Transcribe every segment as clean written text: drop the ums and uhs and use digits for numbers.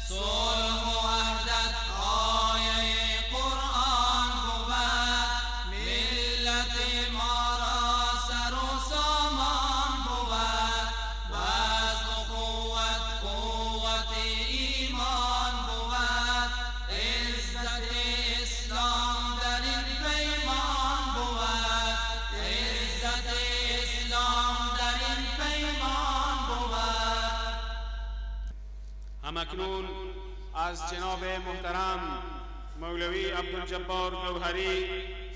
صلح و وحدت آیه قرآن بود، ملت ما را سر و سامان بود، وزن و قوت قوت ایمان بود، عزت اسلام در این پیمان بود، عزت اسلام در این پیمان بود. همکنون از جناب محترم مولوی عبدالجبار گوهری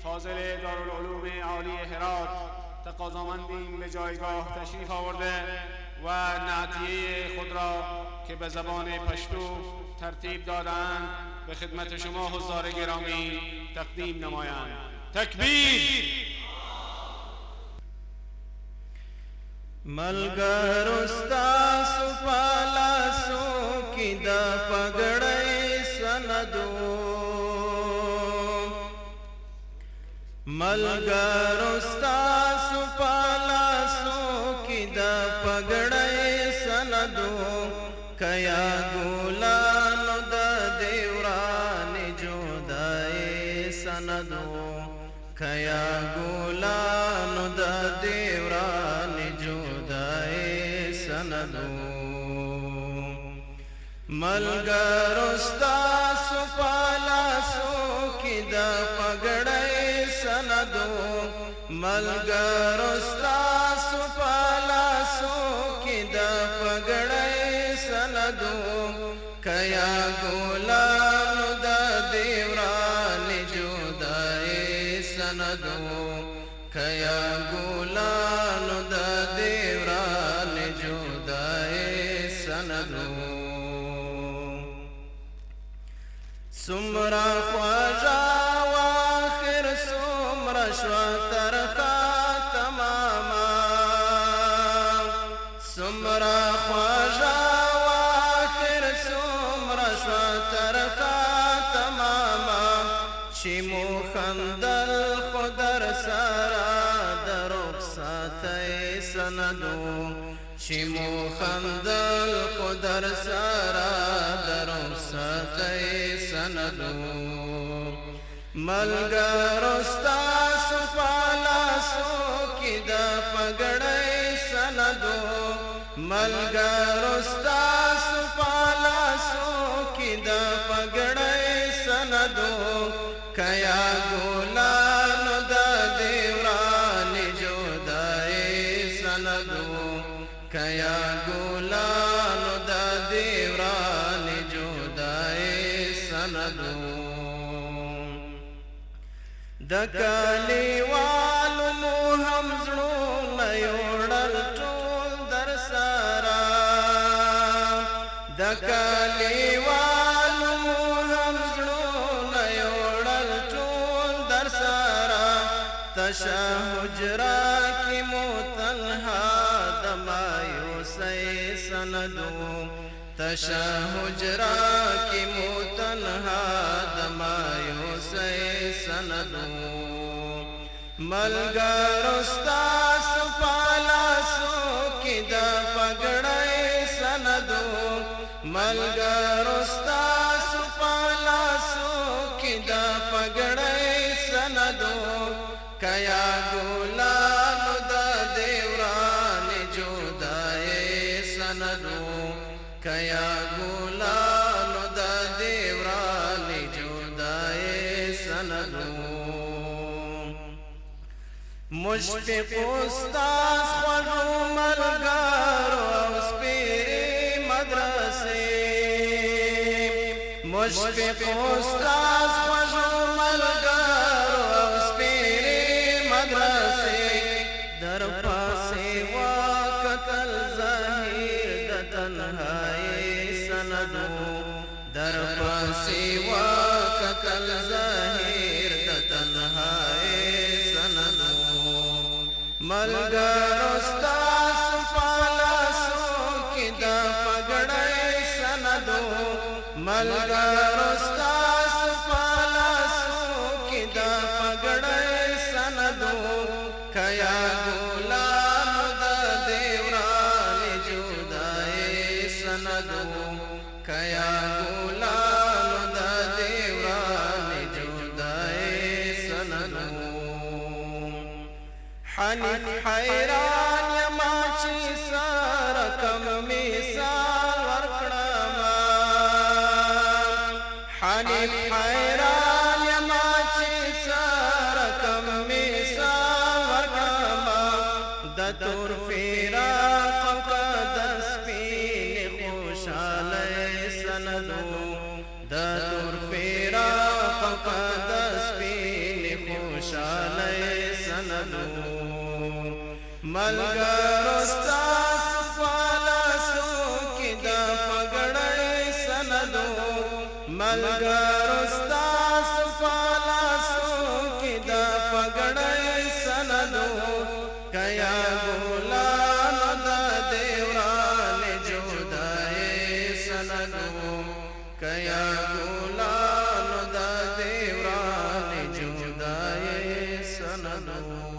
فاضل دارالعلوم عالی هرات تقاضامندیم به جایگاه تشریف آورده و نعتیه خود را که به زبان پشتو ترتیب دادند به خدمت شما حضار گرامی تقدیم نمایند. تکبیر! ملګرو ستاسو په لاسو کې د پګړۍ سندو، ملګرو ستاسو په لاسو کې د پګړۍ سندو، کیا ګلانو د دیورانې جدای سندو، کیا ګلانو د دیورانې جدای سندو، ملګرو ستاسو په لاسو کې د پګړۍ سندو، ملګرو ستاسو په لاسو کې د پګړۍ سندو، کیا ګلانو د دیورانې جدای سندو، کیا ګلانو د دیورانې جدای سندو، سمرا خواجا واخر سمرا شوا ترخا تماما، سمرا خواجا واخر سمرا شوا ترخا تماما، شمو خندل خدر سارا دروخ ساتي سندو، شمو خندل خدر سارا دروخ ساتي سندو، ملګرو ستاسو په لاسو کې د پګړۍ سندو، ملګرو ستاسو په لاسو کې د پګړۍ سندو، کیا ګلانو د دیورانې جدای سندو، کیا ګلانو د دیورانې جدای سندو، د کلیوالو مو هم زړونه یوړل ټول در سره، د کلیوالو مو هم زړونه یوړل ټول در سره، تشه حجره کې مو تنها د مایوسۍ سندو، تشه حجره کې مو تنها د مایوسۍ سندو، ملګرو ستاسو په لاسو کې د پګړۍ سندو، ملګرو ستاسو په لاسو کې د پګړۍ سندو، کیا ګلانو د دیورانې جدای سندو، کیا ګلانو د دیورانې جدای سندو، مشفق استاد خوږو ملګرو او سپیرې مدرسې، مشفق استاد خوږو ملګرو او سپیرې مدرسې، در پاسې وکتل ظاهر د تنهایۍ سندو، در پاسې وکتل ظاهر د تنهایۍ سندو، ملګرو ستاسو په لاسو کې د پګړۍ سندو، ملګرو ستاسو په لاسو کې د پګړۍ سندو، کیا ګلانو د دیورانې جدای سندو، کیا ګلانو د دیوران جدای سندو حنیف حیران یما چې سره کم مثال ورکړم حنیف حیران یما چې سره کم مثال ورکړم د تور فراق قد سپین خوشاله سندو د تور فراق قد سپین خوشاله سندو ملګرو ستاسو پالاسو کې د پګړۍ سندو ملګرو ستاسو پالاسو کې د پګړۍ سندو کیا ګلانو د دیوران جدای سندو کیا ګلانو د دیوران جدای سندو